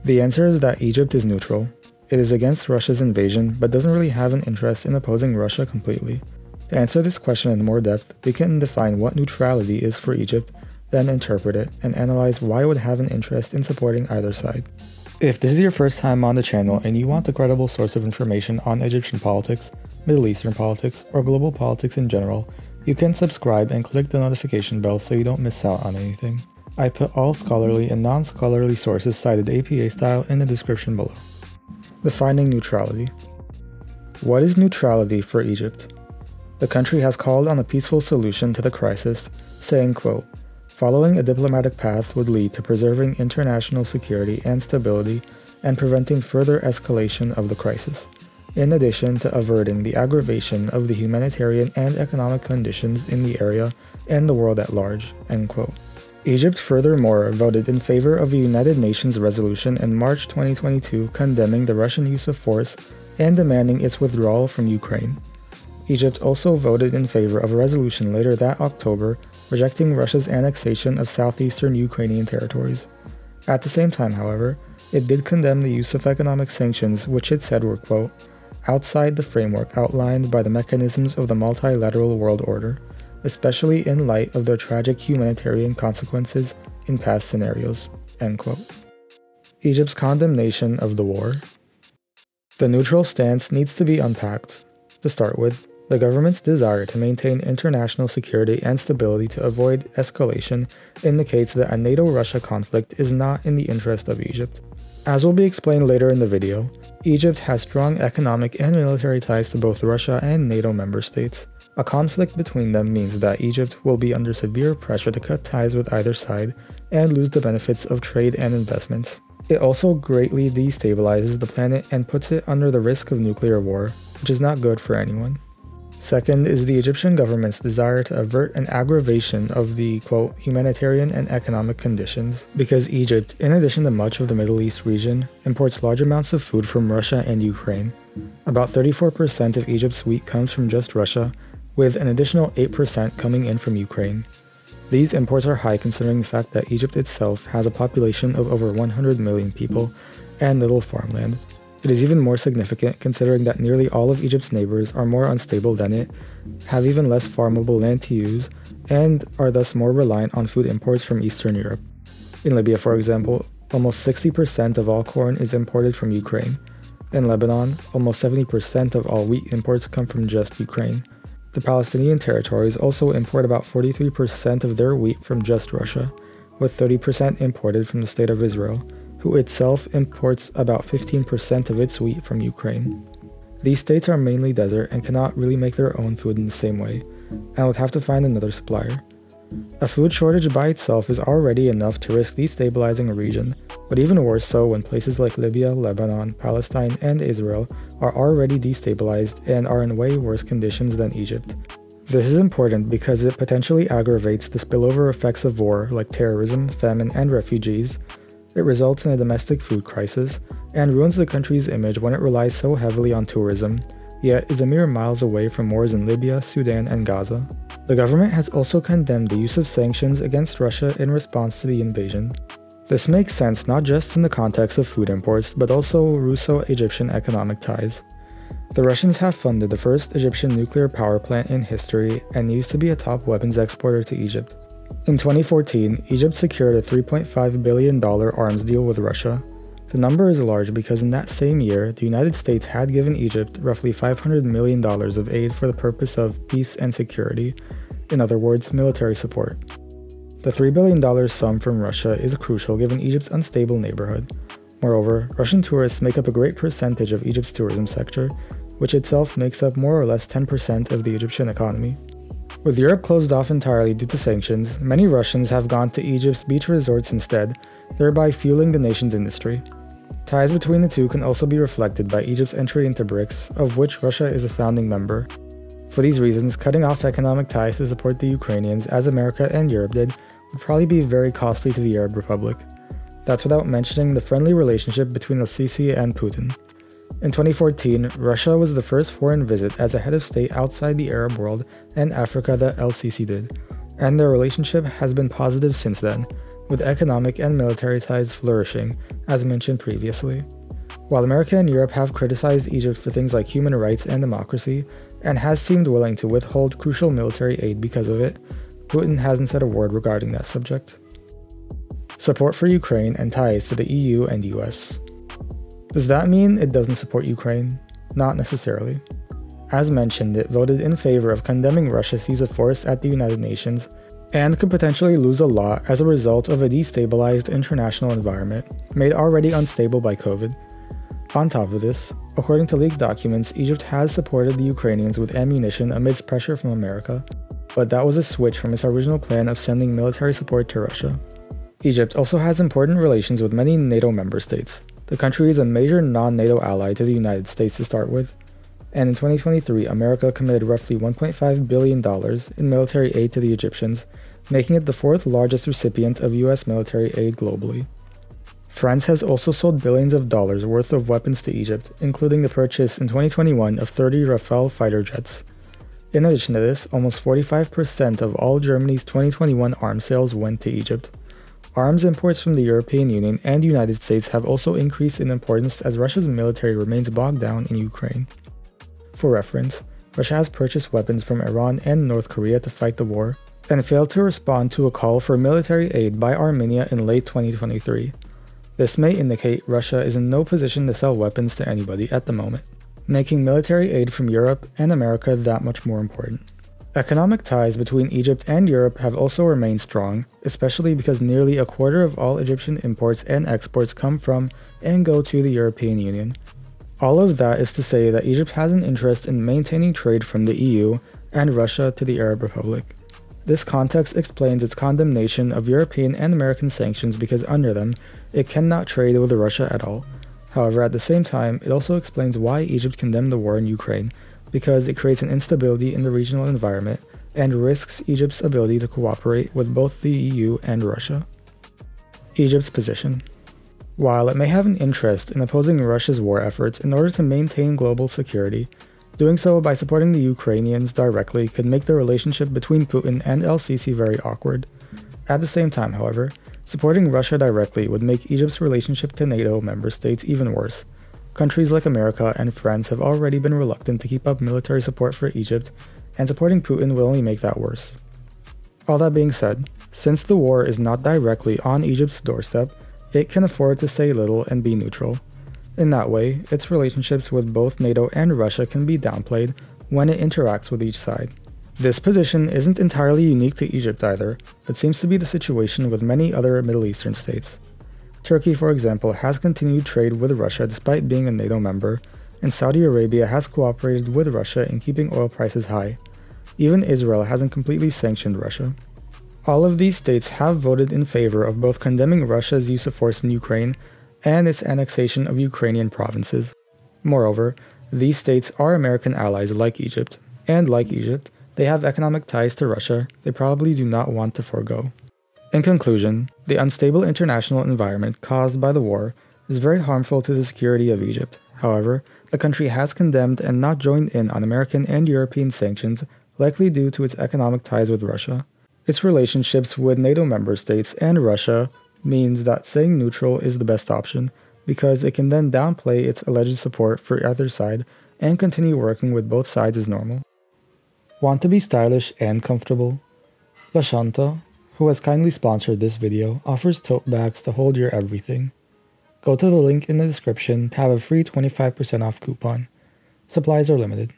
The answer is that Egypt is neutral. It is against Russia's invasion, but doesn't really have an interest in opposing Russia completely. To answer this question in more depth, we can define what neutrality is for Egypt, then interpret it, and analyze why it would have an interest in supporting either side. If this is your first time on the channel and you want a credible source of information on Egyptian politics, Middle Eastern politics, or global politics in general, you can subscribe and click the notification bell so you don't miss out on anything. I put all scholarly and non-scholarly sources cited APA style in the description below. Defining neutrality. What is neutrality for Egypt? The country has called on a peaceful solution to the crisis, saying, quote, "Following a diplomatic path would lead to preserving international security and stability and preventing further escalation of the crisis, in addition to averting the aggravation of the humanitarian and economic conditions in the area and the world at large." End quote. Egypt furthermore voted in favor of a United Nations resolution in March 2022 condemning the Russian use of force and demanding its withdrawal from Ukraine. Egypt also voted in favor of a resolution later that October rejecting Russia's annexation of southeastern Ukrainian territories. At the same time, however, it did condemn the use of economic sanctions, which it said were, quote, "outside the framework outlined by the mechanisms of the multilateral world order, especially in light of their tragic humanitarian consequences in past scenarios." End quote. Egypt's condemnation of the war. The neutral stance needs to be unpacked. To start with, the government's desire to maintain international security and stability to avoid escalation indicates that a NATO-Russia conflict is not in the interest of Egypt. As will be explained later in the video, Egypt has strong economic and military ties to both Russia and NATO member states. A conflict between them means that Egypt will be under severe pressure to cut ties with either side and lose the benefits of trade and investments. It also greatly destabilizes the planet and puts it under the risk of nuclear war, which is not good for anyone. Second is the Egyptian government's desire to avert an aggravation of the, quote, "humanitarian and economic conditions," because Egypt, in addition to much of the Middle East region, imports large amounts of food from Russia and Ukraine. About 34% of Egypt's wheat comes from just Russia, with an additional 8% coming in from Ukraine. These imports are high considering the fact that Egypt itself has a population of over 100 million people and little farmland. It is even more significant considering that nearly all of Egypt's neighbors are more unstable than it, have even less farmable land to use, and are thus more reliant on food imports from Eastern Europe. In Libya, for example, almost 60% of all corn is imported from Ukraine. In Lebanon, almost 70% of all wheat imports come from just Ukraine. The Palestinian territories also import about 43% of their wheat from just Russia, with 30% imported from the State of Israel, who itself imports about 15% of its wheat from Ukraine. These states are mainly desert and cannot really make their own food in the same way, and would have to find another supplier. A food shortage by itself is already enough to risk destabilizing a region, but even worse so when places like Libya, Lebanon, Palestine, and Israel are already destabilized and are in way worse conditions than Egypt. This is important because it potentially aggravates the spillover effects of war like terrorism, famine, and refugees. It results in a domestic food crisis, and ruins the country's image when it relies so heavily on tourism, yet is a mere miles away from wars in Libya, Sudan, and Gaza. The government has also condemned the use of sanctions against Russia in response to the invasion. This makes sense not just in the context of food imports, but also Russo-Egyptian economic ties. The Russians have funded the first Egyptian nuclear power plant in history and used to be a top weapons exporter to Egypt. In 2014, Egypt secured a $3.5 billion arms deal with Russia. The number is large because in that same year, the United States had given Egypt roughly $500 million of aid for the purpose of peace and security, in other words, military support. The $3 billion sum from Russia is crucial given Egypt's unstable neighborhood. Moreover, Russian tourists make up a great percentage of Egypt's tourism sector, which itself makes up more or less 10% of the Egyptian economy. With Europe closed off entirely due to sanctions, many Russians have gone to Egypt's beach resorts instead, thereby fueling the nation's industry. Ties between the two can also be reflected by Egypt's entry into BRICS, of which Russia is a founding member. For these reasons, cutting off economic ties to support the Ukrainians, as America and Europe did, would probably be very costly to the Arab Republic. That's without mentioning the friendly relationship between Al-Sisi and Putin. In 2014, Russia was the first foreign visit as a head of state outside the Arab world and Africa that Al-Sisi did, and their relationship has been positive since then, with economic and military ties flourishing, as mentioned previously. While America and Europe have criticized Egypt for things like human rights and democracy, and has seemed willing to withhold crucial military aid because of it, Putin hasn't said a word regarding that subject. Support for Ukraine and ties to the EU and US. Does that mean it doesn't support Ukraine? Not necessarily. As mentioned, it voted in favor of condemning Russia's use of force at the United Nations, and could potentially lose a lot as a result of a destabilized international environment, made already unstable by COVID. On top of this, according to leaked documents, Egypt has supported the Ukrainians with ammunition amidst pressure from America, but that was a switch from its original plan of sending military support to Russia. Egypt also has important relations with many NATO member states. The country is a major non-NATO ally to the United States to start with, and in 2023, America committed roughly $1.5 billion in military aid to the Egyptians, making it the fourth largest recipient of US military aid globally. France has also sold billions of dollars worth of weapons to Egypt, including the purchase in 2021 of 30 Rafale fighter jets. In addition to this, almost 45% of all Germany's 2021 arms sales went to Egypt. Arms imports from the European Union and United States have also increased in importance as Russia's military remains bogged down in Ukraine. For reference, Russia has purchased weapons from Iran and North Korea to fight the war, and failed to respond to a call for military aid by Armenia in late 2023. This may indicate Russia is in no position to sell weapons to anybody at the moment, making military aid from Europe and America that much more important. Economic ties between Egypt and Europe have also remained strong, especially because nearly a quarter of all Egyptian imports and exports come from and go to the European Union. All of that is to say that Egypt has an interest in maintaining trade from the EU and Russia to the Arab Republic. This context explains its condemnation of European and American sanctions because under them, it cannot trade with Russia at all. However, at the same time, it also explains why Egypt condemned the war in Ukraine, because it creates an instability in the regional environment and risks Egypt's ability to cooperate with both the EU and Russia. Egypt's position. While it may have an interest in opposing Russia's war efforts in order to maintain global security, doing so by supporting the Ukrainians directly could make the relationship between Putin and Al-Sisi very awkward. At the same time, however, supporting Russia directly would make Egypt's relationship to NATO member states even worse. Countries like America and France have already been reluctant to keep up military support for Egypt, and supporting Putin will only make that worse. All that being said, since the war is not directly on Egypt's doorstep, it can afford to say little and be neutral. In that way, its relationships with both NATO and Russia can be downplayed when it interacts with each side. This position isn't entirely unique to Egypt either, but seems to be the situation with many other Middle Eastern states. Turkey, for example, has continued trade with Russia despite being a NATO member, and Saudi Arabia has cooperated with Russia in keeping oil prices high. Even Israel hasn't completely sanctioned Russia. All of these states have voted in favor of both condemning Russia's use of force in Ukraine and its annexation of Ukrainian provinces. Moreover, these states are American allies like Egypt, and like Egypt, they have economic ties to Russia they probably do not want to forego. In conclusion, the unstable international environment caused by the war is very harmful to the security of Egypt. However, the country has condemned and not joined in on American and European sanctions, likely due to its economic ties with Russia. Its relationships with NATO member states and Russia means that staying neutral is the best option, because it can then downplay its alleged support for either side and continue working with both sides as normal. Want to be stylish and comfortable? Shanta, who has kindly sponsored this video, offers tote bags to hold your everything. Go to the link in the description to have a free 25% off coupon. Supplies are limited.